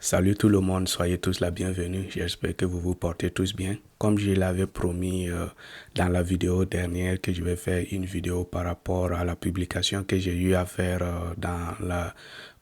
Salut tout le monde, soyez tous la bienvenue. J'espère que vous vous portez tous bien. Comme je l'avais promis dans la vidéo dernière que je vais faire une vidéo par rapport à la publication que j'ai eu à faire dans la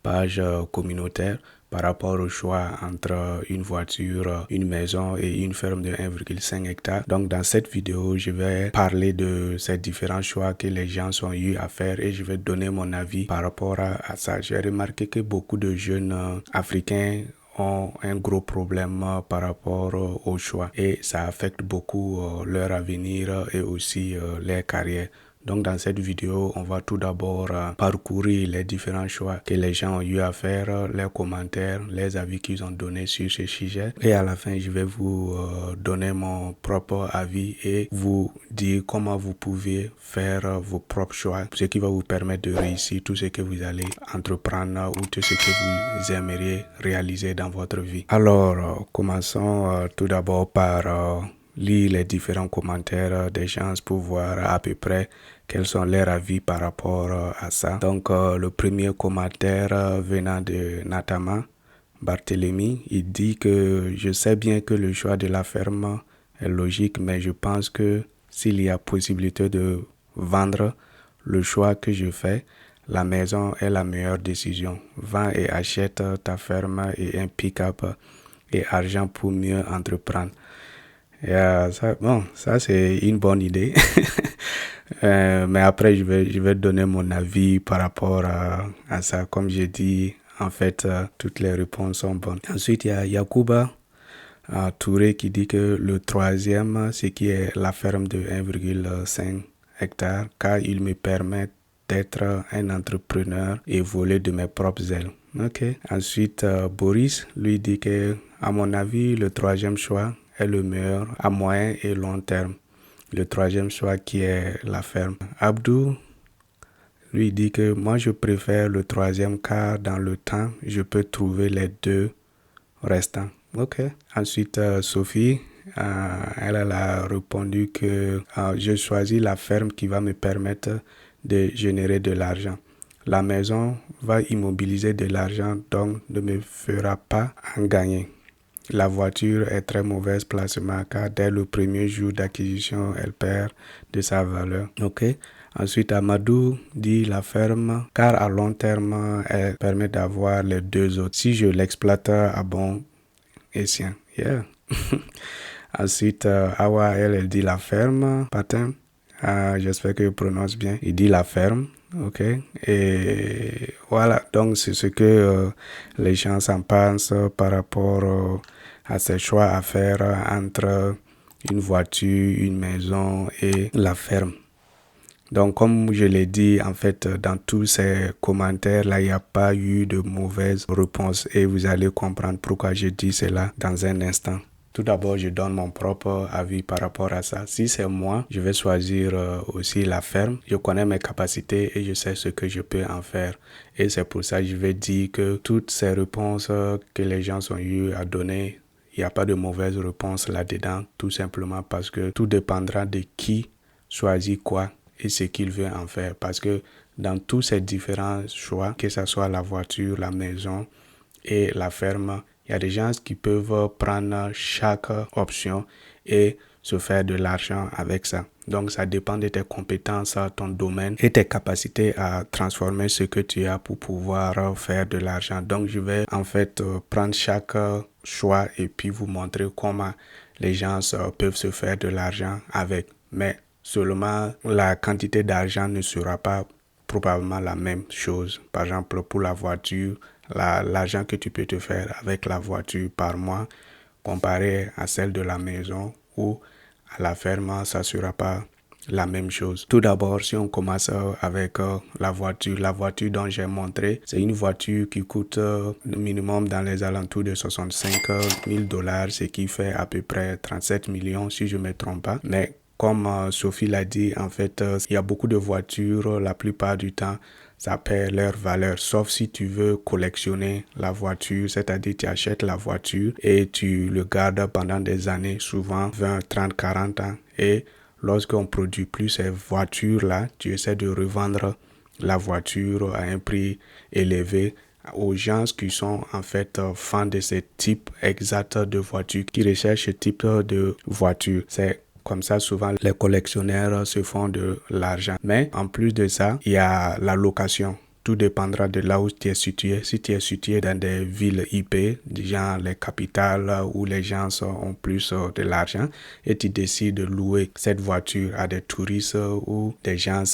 page communautaire par rapport au choix entre une voiture, une maison et une ferme de 1,5 hectare. Donc dans cette vidéo, je vais parler de ces différents choix que les gens ont eu à faire et je vais donner mon avis par rapport à ça. J'ai remarqué que beaucoup de jeunes Africains ont un gros problème par rapport au choix et ça affecte beaucoup leur avenir et aussi leur carrière. Donc dans cette vidéo, on va tout d'abord parcourir les différents choix que les gens ont eu à faire, leurs commentaires, les avis qu'ils ont donnés sur ce sujet. Et à la fin, je vais vous donner mon propre avis et vous dire comment vous pouvez faire vos propres choix, ce qui va vous permettre de réussir tout ce que vous allez entreprendre ou tout ce que vous aimeriez réaliser dans votre vie. Alors, commençons tout d'abord par lire les différents commentaires des gens pour voir à peu près quels sont leurs avis par rapport à ça. Donc, le premier commentaire venant de Natama Barthélemy, il dit que je sais bien que le choix de la ferme est logique, mais je pense que s'il y a possibilité de vendre le choix que je fais, la maison est la meilleure décision. Vends et achète ta ferme et un pick-up et argent pour mieux entreprendre. Et ça c'est une bonne idée. Mais après, je vais donner mon avis par rapport à ça. Comme j'ai dit, en fait, toutes les réponses sont bonnes. Ensuite, il y a Yacouba Touré qui dit que le troisième, c'est qui est la ferme de 1,5 hectare, car il me permet d'être un entrepreneur et voler de mes propres ailes. Ok. Ensuite, Boris lui dit que, à mon avis, le troisième choix est le meilleur à moyen et long terme. Le troisième choix qui est la ferme. Abdou lui dit que moi je préfère le troisième car dans le temps je peux trouver les deux restants. Ok. Ensuite Sophie, elle a répondu que je choisis la ferme qui va me permettre de générer de l'argent. La maison va immobiliser de l'argent donc ne me fera pas en gagner. La voiture est très mauvaise placement car dès le premier jour d'acquisition, elle perd de sa valeur. Ok. Ensuite, Amadou dit la ferme car à long terme, elle permet d'avoir les deux autres si je l'exploite à bon escient. Yeah. Ensuite, Awa, elle dit la ferme. Patin, j'espère que je prononce bien. Il dit la ferme. Ok. Et voilà. Donc, c'est ce que les gens en pensent par rapport à ces choix à faire entre une voiture, une maison et la ferme. Donc, comme je l'ai dit, en fait, dans tous ces commentaires-là, il n'y a pas eu de mauvaise réponse et vous allez comprendre pourquoi je dis cela dans un instant. Tout d'abord, je donne mon propre avis par rapport à ça. Si c'est moi, je vais choisir aussi la ferme. Je connais mes capacités et je sais ce que je peux en faire. Et c'est pour ça que je vais dire que toutes ces réponses que les gens ont eu à donner, il n'y a pas de mauvaise réponse là-dedans, tout simplement parce que tout dépendra de qui choisit quoi et ce qu'il veut en faire. Parce que dans tous ces différents choix, que ce soit la voiture, la maison et la ferme, il y a des gens qui peuvent prendre chaque option et se faire de l'argent avec ça. Donc, ça dépend de tes compétences, ton domaine et tes capacités à transformer ce que tu as pour pouvoir faire de l'argent. Donc, je vais en fait prendre chaque choix et puis vous montrer comment les gens peuvent se faire de l'argent avec. Mais seulement la quantité d'argent ne sera pas probablement la même chose. Par exemple, pour la voiture, l'argent que tu peux te faire avec la voiture par mois comparé à celle de la maison ou à la ferme, ça ne sera pas la même chose. Tout d'abord, si on commence avec la voiture dont j'ai montré, c'est une voiture qui coûte minimum dans les alentours de 65 000 $, ce qui fait à peu près 37 millions si je ne me trompe pas. Mais comme Sophie l'a dit, en fait, il y a beaucoup de voitures, la plupart du temps, ça perd leur valeur, sauf si tu veux collectionner la voiture, c'est-à-dire tu achètes la voiture et tu le gardes pendant des années, souvent 20, 30, 40 ans. Et lorsqu'on produit plus ces voitures-là, tu essaies de revendre la voiture à un prix élevé aux gens qui sont en fait fans de ce type exact de voiture, qui recherchent ce type de voiture. C'est comme ça, souvent, les collectionneurs se font de l'argent. Mais en plus de ça, il y a la location. Tout dépendra de là où tu es situé. Si tu es situé dans des villes IP, genre les capitales où les gens ont plus de l'argent, et tu décides de louer cette voiture à des touristes ou des gens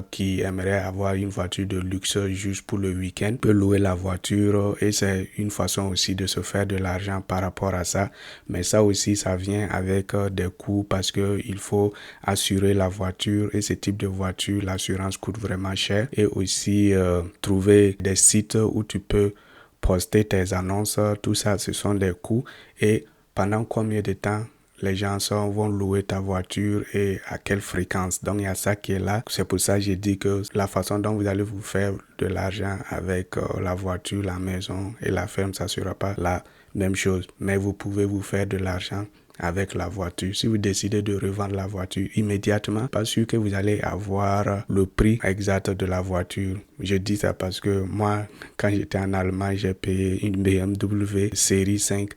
qui aimeraient avoir une voiture de luxe juste pour le week-end, tu peux louer la voiture et c'est une façon aussi de se faire de l'argent par rapport à ça. Mais ça aussi, ça vient avec des coûts parce que il faut assurer la voiture et ce type de voiture, l'assurance coûte vraiment cher et aussi trouver des sites où tu peux poster tes annonces, tout ça, ce sont des coûts. Et pendant combien de temps les gens vont louer ta voiture et à quelle fréquence. Donc, il y a ça qui est là. C'est pour ça que j'ai dit que la façon dont vous allez vous faire de l'argent avec la voiture, la maison et la ferme, ça ne sera pas la même chose. Mais vous pouvez vous faire de l'argent avec la voiture. Si vous décidez de revendre la voiture immédiatement, pas sûr que vous allez avoir le prix exact de la voiture. Je dis ça parce que moi, quand j'étais en Allemagne, j'ai payé une BMW série 5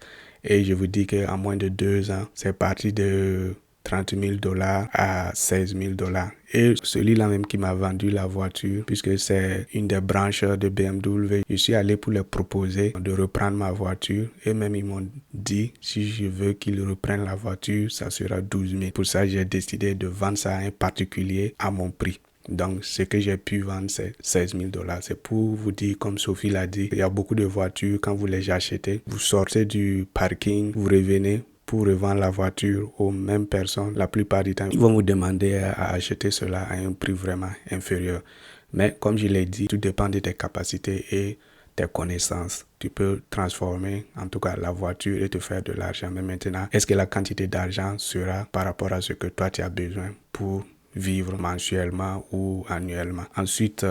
et je vous dis qu'en moins de 2 ans, c'est parti de $30,000 à $16,000. Et celui-là même qui m'a vendu la voiture, puisque c'est une des branches de BMW, je suis allé pour leur proposer de reprendre ma voiture et même ils m'ont dit si je veux qu'ils reprennent la voiture, ça sera 12 000. Pour ça, j'ai décidé de vendre ça à un particulier à mon prix. Donc, ce que j'ai pu vendre, c'est $16,000. C'est pour vous dire, comme Sophie l'a dit, il y a beaucoup de voitures, quand vous les achetez, vous sortez du parking, vous revenez pour revendre la voiture aux mêmes personnes. La plupart du temps, ils vont vous demander à acheter cela à un prix vraiment inférieur. Mais comme je l'ai dit, tout dépend de tes capacités et tes connaissances. Tu peux transformer en tout cas la voiture et te faire de l'argent. Mais maintenant, est-ce que la quantité d'argent sera par rapport à ce que toi tu as besoin pour vivre mensuellement ou annuellement? Ensuite,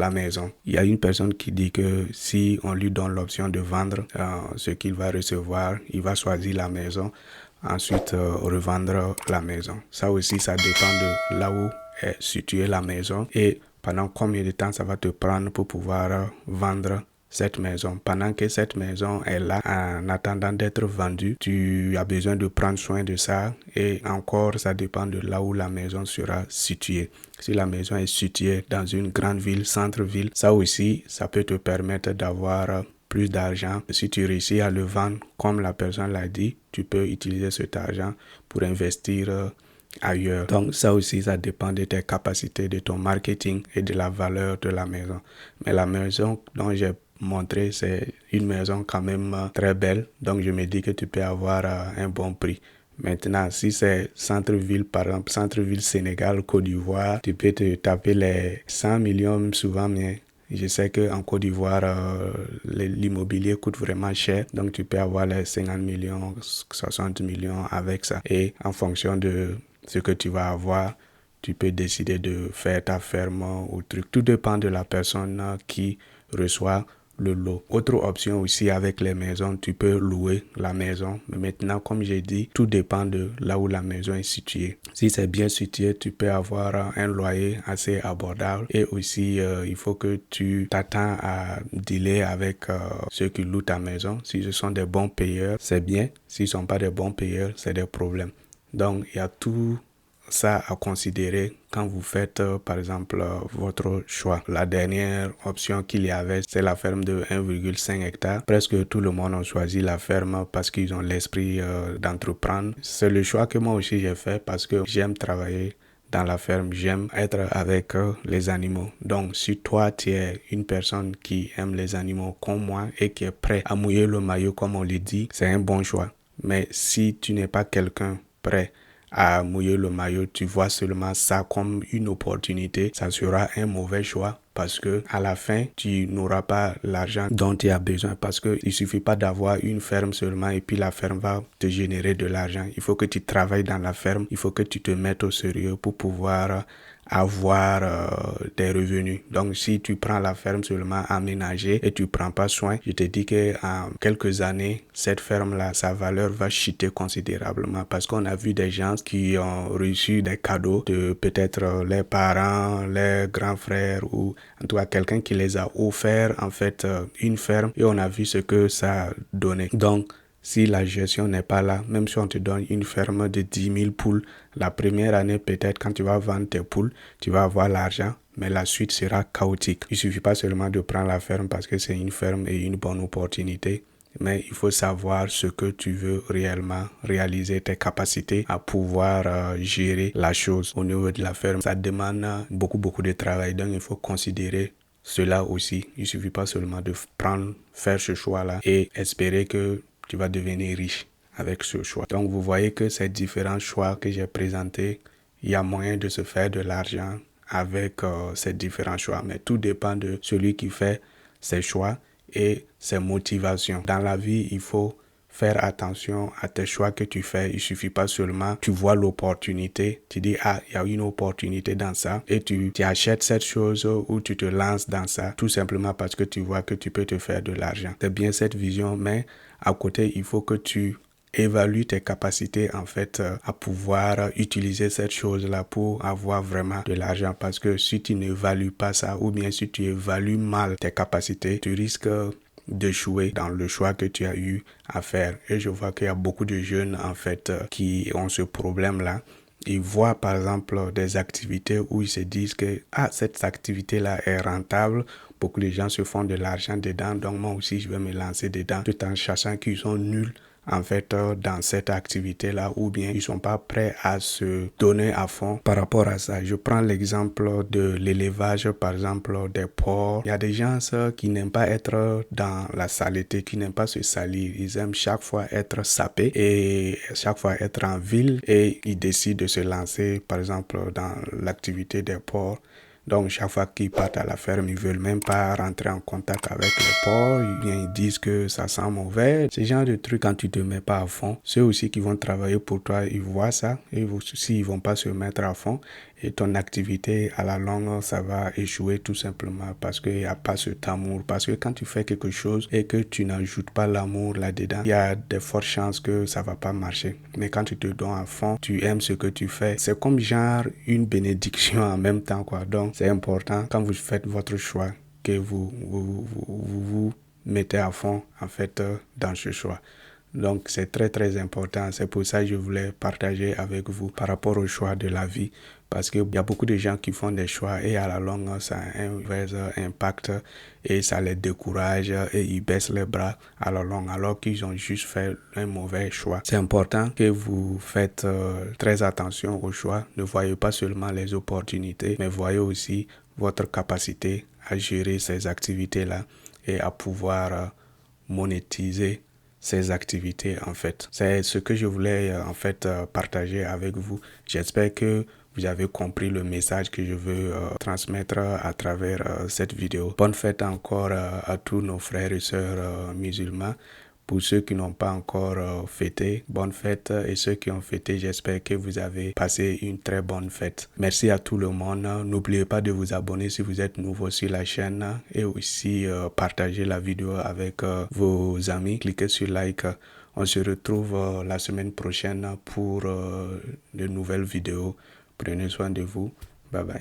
la maison. Il y a une personne qui dit que si on lui donne l'option de vendre ce qu'il va recevoir, il va choisir la maison, ensuite revendre la maison. Ça aussi, ça dépend de là où est située la maison et pendant combien de temps ça va te prendre pour pouvoir vendre cette maison. Pendant que cette maison est là, en attendant d'être vendue, tu as besoin de prendre soin de ça et encore, ça dépend de là où la maison sera située. Si la maison est située dans une grande ville, centre-ville, ça aussi, ça peut te permettre d'avoir plus d'argent. Si tu réussis à le vendre, comme la personne l'a dit, tu peux utiliser cet argent pour investir ailleurs. Donc ça aussi, ça dépend de tes capacités, de ton marketing et de la valeur de la maison. Mais la maison dont j'ai montré, c'est une maison quand même très belle. Donc je me dis que tu peux avoir un bon prix. Maintenant, si c'est centre-ville, par exemple, centre-ville Sénégal, Côte d'Ivoire, tu peux te taper les 100 millions souvent, mais je sais qu'en Côte d'Ivoire, l'immobilier coûte vraiment cher. Donc, tu peux avoir les 50 millions, 60 millions avec ça. Et en fonction de ce que tu vas avoir, tu peux décider de faire ta ferme ou truc. Tout dépend de la personne qui reçoit le lot. Autre option aussi avec les maisons, tu peux louer la maison. Mais maintenant, comme j'ai dit, tout dépend de là où la maison est située. Si c'est bien situé, tu peux avoir un loyer assez abordable. Et aussi, il faut que tu t'attends à dealer avec ceux qui louent ta maison. Si ce sont des bons payeurs, c'est bien. S'ils ne sont pas des bons payeurs, c'est des problèmes. Donc, il y a tout ça à considérer quand vous faites par exemple votre choix. La dernière option qu'il y avait, c'est la ferme de 1,5 hectare. Presque tout le monde a choisi la ferme parce qu'ils ont l'esprit d'entreprendre. C'est le choix que moi aussi j'ai fait parce que j'aime travailler dans la ferme, j'aime être avec les animaux. Donc, si toi, tu es une personne qui aime les animaux comme moi et qui est prêt à mouiller le maillot comme on le dit, c'est un bon choix. Mais si tu n'es pas quelqu'un prêt à mouiller le maillot, tu vois seulement ça comme une opportunité, ça sera un mauvais choix parce que à la fin, tu n'auras pas l'argent dont tu as besoin parce que il suffit pas d'avoir une ferme seulement et puis la ferme va te générer de l'argent. Il faut que tu travailles dans la ferme, il faut que tu te mettes au sérieux pour pouvoir avoir des revenus. Donc si tu prends la ferme seulement aménagée et tu prends pas soin, je te dis que en quelques années, cette ferme-là, sa valeur va chuter considérablement parce qu'on a vu des gens qui ont reçu des cadeaux de peut-être leurs parents, leurs grands frères ou en tout cas quelqu'un qui les a offert en fait une ferme et on a vu ce que ça donnait. Donc si la gestion n'est pas là, même si on te donne une ferme de 10 000 poules, la première année peut-être quand tu vas vendre tes poules, tu vas avoir l'argent, mais la suite sera chaotique. Il ne suffit pas seulement de prendre la ferme parce que c'est une ferme et une bonne opportunité, mais il faut savoir ce que tu veux réellement réaliser, tes capacités à pouvoir gérer la chose au niveau de la ferme. Ça demande beaucoup de travail, donc il faut considérer cela aussi. Il ne suffit pas seulement de faire ce choix-là et espérer que tu vas devenir riche avec ce choix. Donc, vous voyez que ces différents choix que j'ai présentés, il y a moyen de se faire de l'argent avec ces différents choix. Mais tout dépend de celui qui fait ses choix et ses motivations. Dans la vie, il faut faire attention à tes choix que tu fais. Il ne suffit pas seulement, tu vois l'opportunité, tu dis, ah, il y a une opportunité dans ça et tu achètes cette chose ou tu te lances dans ça tout simplement parce que tu vois que tu peux te faire de l'argent. C'est bien cette vision, mais à côté, il faut que tu évalues tes capacités en fait à pouvoir utiliser cette chose-là pour avoir vraiment de l'argent parce que si tu n'évalues pas ça ou bien si tu évalues mal tes capacités, tu risques d'échouer dans le choix que tu as eu à faire. Et je vois qu'il y a beaucoup de jeunes en fait qui ont ce problème-là. Ils voient par exemple des activités où ils se disent que cette activité-là est rentable. Beaucoup de gens se font de l'argent dedans, donc moi aussi je vais me lancer dedans tout en sachant qu'ils sont nuls en fait dans cette activité-là ou bien ils sont pas prêts à se donner à fond par rapport à ça. Je prends l'exemple de l'élevage, par exemple des porcs. Il y a des gens qui n'aiment pas être dans la saleté, qui n'aiment pas se salir. Ils aiment chaque fois être sapés et chaque fois être en ville et ils décident de se lancer par exemple dans l'activité des porcs. Donc, chaque fois qu'ils partent à la ferme, ils veulent même pas rentrer en contact avec les porcs. Ils disent que ça sent mauvais. Ce genre de trucs, quand tu te mets pas à fond, ceux aussi qui vont travailler pour toi, ils voient ça. Et aussi, ils vont pas se mettre à fond. Et ton activité, à la longue, ça va échouer tout simplement parce qu'il n'y a pas cet amour. Parce que quand tu fais quelque chose et que tu n'ajoutes pas l'amour là-dedans, il y a de fortes chances que ça va pas marcher. Mais quand tu te donnes à fond, tu aimes ce que tu fais. C'est comme genre une bénédiction en même temps, quoi. Donc, c'est important quand vous faites votre choix que vous mettez à fond, en fait, dans ce choix. Donc, c'est très important. C'est pour ça que je voulais partager avec vous par rapport au choix de la vie. Parce qu'il y a beaucoup de gens qui font des choix et à la longue, ça a un vrai impact et ça les décourage et ils baissent les bras à la longue alors qu'ils ont juste fait un mauvais choix. C'est important que vous faites très attention aux choix. Ne voyez pas seulement les opportunités, mais voyez aussi votre capacité à gérer ces activités-là et à pouvoir monétiser ces activités en fait. C'est ce que je voulais en fait partager avec vous. J'espère que vous avez compris le message que je veux transmettre à travers cette vidéo. Bonne fête encore à tous nos frères et sœurs musulmans. Pour ceux qui n'ont pas encore fêté, bonne fête. Et ceux qui ont fêté, j'espère que vous avez passé une très bonne fête. Merci à tout le monde. N'oubliez pas de vous abonner si vous êtes nouveau sur la chaîne et aussi partager la vidéo avec vos amis. Cliquez sur like. On se retrouve la semaine prochaine pour de nouvelles vidéos. Prenez soin de vous. Bye bye.